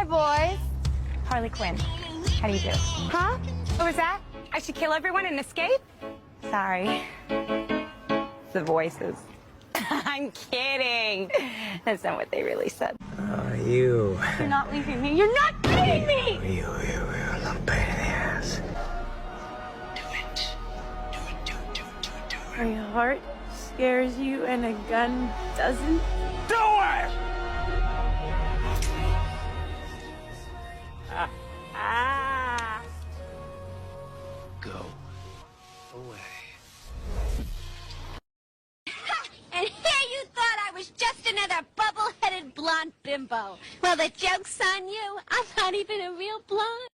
Hi, boys. Harley Quinn. How do you do? Huh? What was that? I should kill everyone and escape? Sorry. The voices. I'm kidding. That's not what they really said. You. You're not leaving me. You're not leaving me! You a little pain in the ass. My heart scares you and a gun doesn't? Do it! Go away. And here you thought I was just another bubble-headed blonde bimbo. Well, the joke's on you. I'm not even a real blonde.